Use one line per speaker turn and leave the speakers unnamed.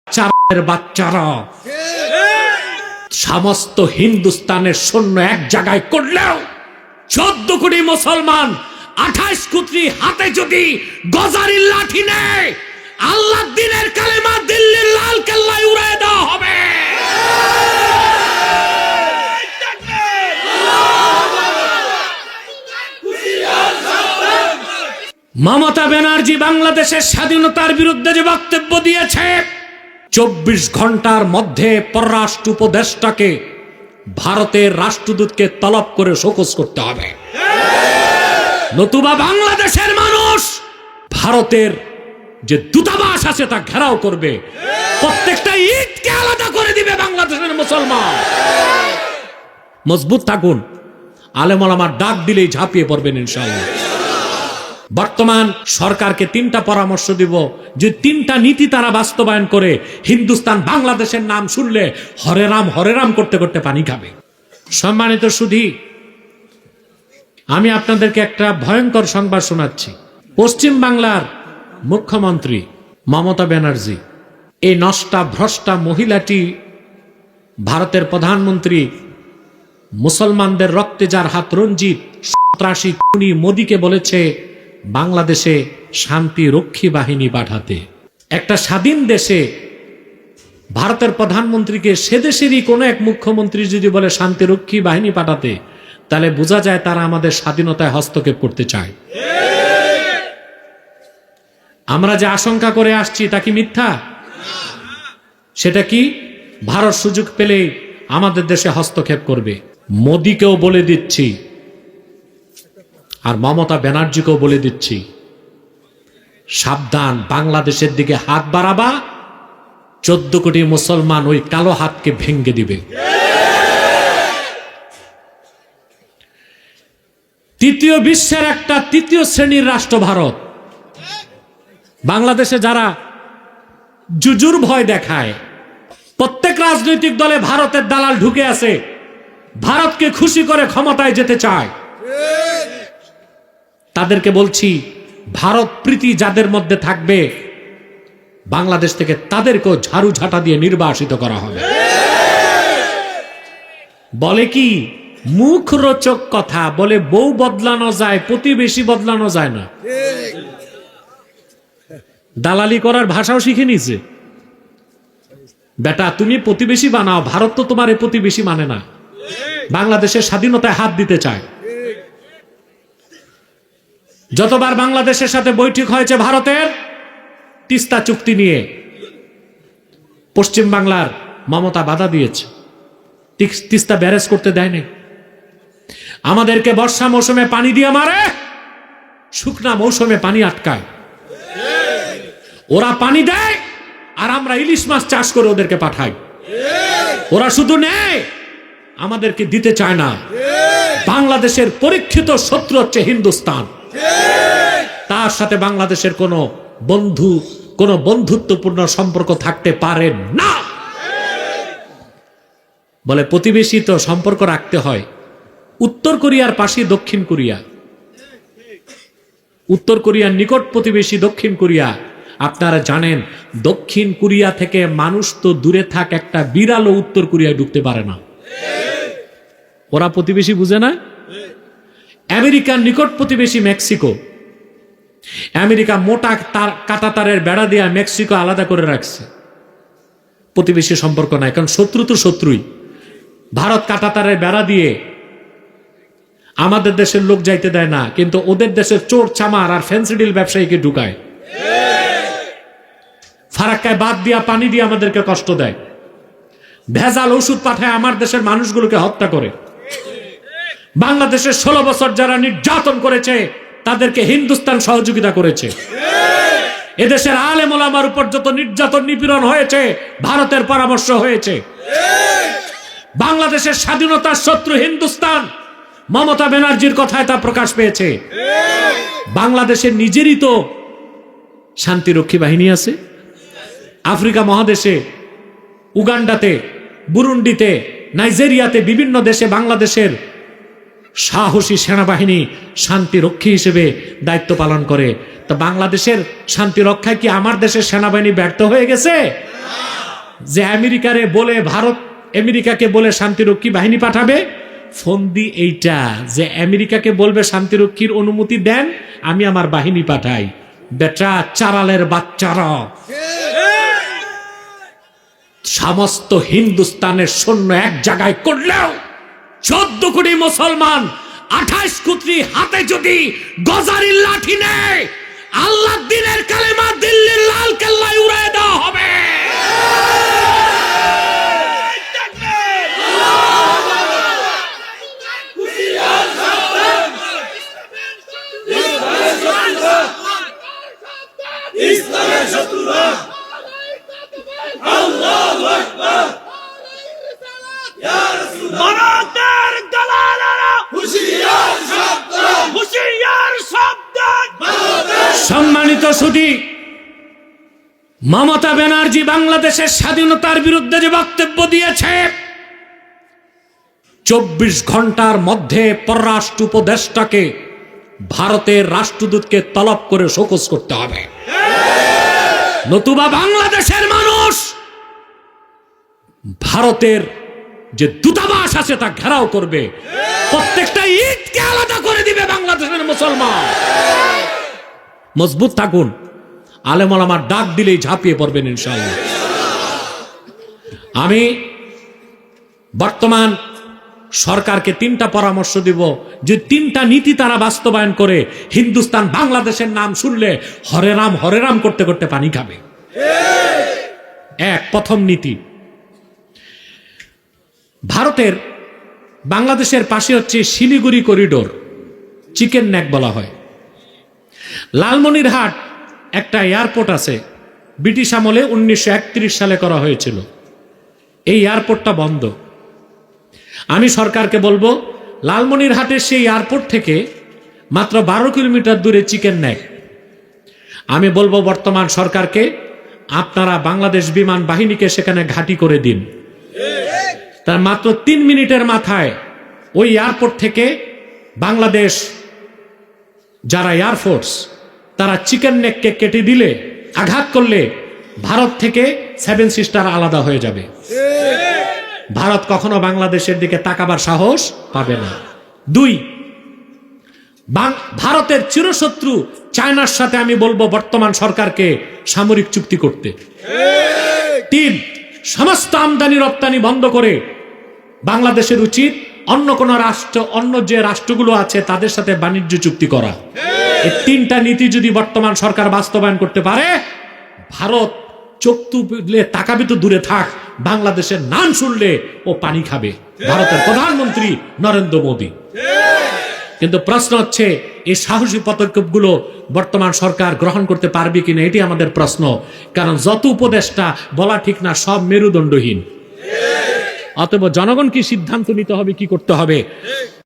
বাচ্চারা সমস্ত হিন্দুস্তানের সৈন্য এক জায়গায় করলেও 14 কোটি মুসলমান 28 কোটি হাতে যদি গজারির লাঠি নেয়, আল্লাহর দ্বীনের কালেমা দিল্লির লাল কেল্লায় উড়িয়ে দেওয়া হবে। মমতা ব্যানার্জি বাংলাদেশের স্বাধীনতার বিরুদ্ধে যে বক্তব্য দিয়েছে, 24 ঘন্টার মধ্যে পররাষ্ট্র উপদেষ্টাকে ভারতের রাষ্ট্রদূতকে তলব করে শোকজ করতে হবে, নতুবা বাংলাদেশের মানুষ ভারতের যে দূতাবাস আছে তা ঘেরাও করবে, প্রত্যেকটা ইটকে আলাদা করে দিবে বাংলাদেশের মুসলমান। মজবুত থাকুন, আলেম ওলামার ডাক দিলেই ঝাঁপিয়ে পড়বেন ইনশাআল্লাহ। বর্তমান সরকারকে 3টা পরামর্শ দিব, যে 3টা নীতি তারা বাস্তবায়ন করে হিন্দুস্তান বাংলাদেশের নাম শুনলে হরে রাম করতে করতে পানি খাবে। সম্মানিত সুধী, আমি আপনাদেরকে একটা ভয়ঙ্কর সংবাদ শোনাচ্ছি। পশ্চিম বাংলার মুখ্যমন্ত্রী মমতা ব্যানার্জি, এই নষ্টা ভ্রষ্টা মহিলাটি ভারতের প্রধানমন্ত্রী মুসলমানদের রক্তে যার হাত রঞ্জিত সন্ত্রাসী খুনি মোদীকে বলেছে বাংলাদেশে শান্তি রক্ষী বাহিনী পাঠাতে। একটা স্বাধীন দেশে ভারতের প্রধানমন্ত্রীকে সে দেশেরই কোনো এক মুখ্যমন্ত্রী যদি বলে শান্তি রক্ষী বাহিনী পাঠাতে, তাহলে বোঝা যায় তারা আমাদের স্বাধীনতায় হস্তক্ষেপ করতে চায়। আমরা যে আশঙ্কা করে আসছি তা কি মিথ্যা? সেটা কি ভারত সুযোগ পেলে আমাদের দেশে হস্তক্ষেপ করবে? মোদীকেও বলে দিচ্ছি আর মমতা ব্যানার্জিকেও বলে দিচ্ছি, সাবধান, বাংলাদেশের দিকে হাত বাড়াবা, 14 কোটি মুসলমান ওই কালো হাতকে ভেঙ্গে দিবে। তৃতীয় বিশ্বের একটা তৃতীয় শ্রেণীর রাষ্ট্র ভারত। বাংলাদেশে যারা জুজুর ভয় দেখায়, প্রত্যেক রাজনৈতিক দলে ভারতের দালাল ঢুকে আছে, ভারতকে খুশি করে ক্ষমতায় যেতে চায়। তাদেরকে বলছি, ভারত প্রীতি যাদের মধ্যে থাকবে, বাংলাদেশ থেকে তাদেরকেও ঝাড়ু ঝাঁটা দিয়ে নির্বাসিত করা হবে। বলে কি মুখ রোচক কথা, বলে বউ বদলানো যায়, প্রতিবেশী বদলানো যায় না। দালালি করার ভাষাও শিখে নিছে। বেটা তুমি প্রতিবেশী বানাও, ভারত তো তোমার এই প্রতিবেশী মানে না, বাংলাদেশের স্বাধীনতায় হাত দিতে চায়। যতবার বাংলাদেশের সাথে বৈঠক হয়েছে ভারতের তিস্তা চুক্তি নিয়ে, পশ্চিম বাংলার মমতা বাধা দিয়েছে, তিস্তা ব্যারেজ করতে দেয়নি। আমাদেরকে বর্ষা মৌসুমে পানি দিয়ে মারে, শুকনা মৌসুমে পানি আটকায়। ওরা পানি দেয় আর আমরা ইলিশ মাছ চাষ করে ওদেরকে পাঠাই। ওরা শুধু নেয়, আমাদেরকে দিতে চায় না। বাংলাদেশের পরীক্ষিত শত্রু হচ্ছে হিন্দুস্তান। তার সাথে বাংলাদেশের কোনো বন্ধুত্বপূর্ণ সম্পর্ক থাকতে পারে না। বলে প্রতিবেশী তো সম্পর্ক রাখতে হয়। উত্তর কোরিয়ার পাশে দক্ষিণ কোরিয়া, উত্তর কোরিয়ার নিকট প্রতিবেশী দক্ষিণ কোরিয়া। আপনারা জানেন দক্ষিণ কোরিয়া থেকে মানুষ তো দূরে থাক, একটা বিড়ালও উত্তর কোরিয়ায় ঢুকতে পারে না। ওরা প্রতিবেশী বুঝে না। আমেরিকার নিকট প্রতিবেশী মেক্সিকো, আমেরিকা মোটা কাটা তারের বেড়া দিয়ে মেক্সিকো আলাদা করে রাখছে, প্রতিবেশী সম্পর্ক নাই, কারণ শত্রু তো শত্রুই। ভারত কাটা তারের বেড়া দিয়ে আমাদের দেশের লোক যাইতে দেয় না, কিন্তু ওদের দেশের চোর চামার আর ফেন্সিডিল ব্যবসায়ীকে ঢুকায়। ফারাক্কায় বাদ দিয়া পানি দিয়ে আমাদেরকে কষ্ট দেয়, ভেজাল ওষুধ পাঠায় আমার দেশের মানুষগুলোকে হত্যা করে। বাংলাদেশের 16 বছর যারা নির্যাতন করেছে তাদেরকে হিন্দুস্তান সহযোগিতা করেছে। এদেশের আলেম ওলামার উপর যত নির্যাতন নিপীড়ন হয়েছে ভারতের পরামর্শ হয়েছে। বাংলাদেশের স্বাধীনতার শত্রু হিন্দুস্তান, মমতা ব্যানার্জির কথায় তা প্রকাশ পেয়েছে। বাংলাদেশের নিজেরই তো শান্তিরক্ষী বাহিনী আছে। আফ্রিকা মহাদেশে, উগান্ডাতে, বুরুন্ডিতে, নাইজেরিয়াতে, বিভিন্ন দেশে বাংলাদেশের সাহসী সেনাবাহিনী শান্তিরক্ষী হিসেবে দায়িত্ব পালন করে। তো বাংলাদেশের শান্তি রক্ষায় কি আমার দেশের সেনাবাহিনী ব্যর্থ হয়ে গেছে? যে আমেরিকারে বলে ভারত আমেরিকাকে বলে শান্তিরক্ষী বাহিনী পাঠাবে, ফন্দি এইটা যে আমেরিকাকে বলবে শান্তিরক্ষীর অনুমতি দেন, আমি আমার বাহিনী পাঠাই। বেটা চারালের বাচ্চারা, সমস্ত হিন্দুস্তানের সৈন্য এক জায়গায় করলেও 14 কোটি মুসলমান 28 কোটি হাতে যদি গজারির লাঠি নেয়, আল্লাহ দিনের কালেমা দিল্লির লাল কেল্লায় উড়ায় দেওয়া হবে। সম্মানিত সুধী, মমতা ব্যানার্জি বাংলাদেশের স্বাধীনতার বিরুদ্ধে যে বক্তব্য দিয়েছে, 24 ঘন্টার মধ্যে পররাষ্ট্র উপদেষ্টাকে ভারতের রাষ্ট্রদূতকে তলব করে শোকজ করতে হবে, নতুবা বাংলাদেশের মানুষ ভারতের যে দূতাবাস আছে তা ঘেরাও করবে, প্রত্যেকটা ঈদকে আলাদা করে দিবে বাংলাদেশের মুসলমান। মজবুত থাকুন, আলেম ওলামার ডাক দিলেই ঝাঁপিয়ে পড়বেন ইনশাআল্লাহ। আমি বর্তমান সরকারকে 3টা পরামর্শ দিব, যে 3টা নীতি তারা বাস্তবায়ন করে হিন্দুস্তান বাংলাদেশের নাম শুনলে হরে রাম করতে করতে পানি খাবে। প্রথম নীতি, ভারতের বাংলাদেশের পাশে হচ্ছে শিলিগুড়ি করিডোর, চিকেন নেক বলা হয়। লালমনিরহাট একটা এয়ারপোর্ট আছে, ব্রিটিশ আমলে 1931 সালে করা হয়েছিল। এই এয়ারপোর্টটা বন্ধ। আমি সরকারকে বলবো, লালমনিরহাটের সেই এয়ারপোর্ট থেকে মাত্র 12 কিলোমিটার দূরে চিকেন নেক। আমি বলবো বর্তমান সরকারকে, আপনারা বাংলাদেশ বিমান বাহিনীকে সেখানে ঘাঁটি করে দিন। তার মাত্র 3 মিনিটের মাথায় ওই এয়ারপোর্ট থেকে বাংলাদেশ যারা এয়ারফোর্স, তারা চিকেন নেককে কেটে দিলে, আঘাত করলে ভারত থেকে 7 সিস্টার আলাদা হয়ে যাবে। ভারত কখনো বাংলাদেশের দিকে তাকাবার সাহস পাবে না। 2, ভারতের চিরশত্রু চায়নার সাথে আমি বলবো বর্তমান সরকারকে সামরিক চুক্তি করতে। 3, সমস্ত আমদানি রপ্তানি বন্ধ করে বাংলাদেশের উচিত অন্য কোন রাষ্ট্র, অন্য যে রাষ্ট্রগুলো আছে তাদের সাথে বাণিজ্য চুক্তি করা। এই 3টা নীতি যদি বর্তমান সরকার বাস্তবায়ন করতে পারে, ভারত চোখ তুলে তাকাবে তো দূরে থাক, বাংলাদেশের নাম শুনলে ও পানি খাবে, ভারতের প্রধানমন্ত্রী নরেন্দ্র মোদী। কিন্তু প্রশ্ন হচ্ছে, এই সাহসী পদক্ষেপগুলো বর্তমান সরকার গ্রহণ করতে পারবে কিনা, এটি আমাদের প্রশ্ন। কারণ যত উপদেষ্টা বলা ঠিক না, সব মেরুদণ্ডহীন। অতএব জনগণ কি সিদ্ধান্ত নিতে হবে, কি করতে হবে।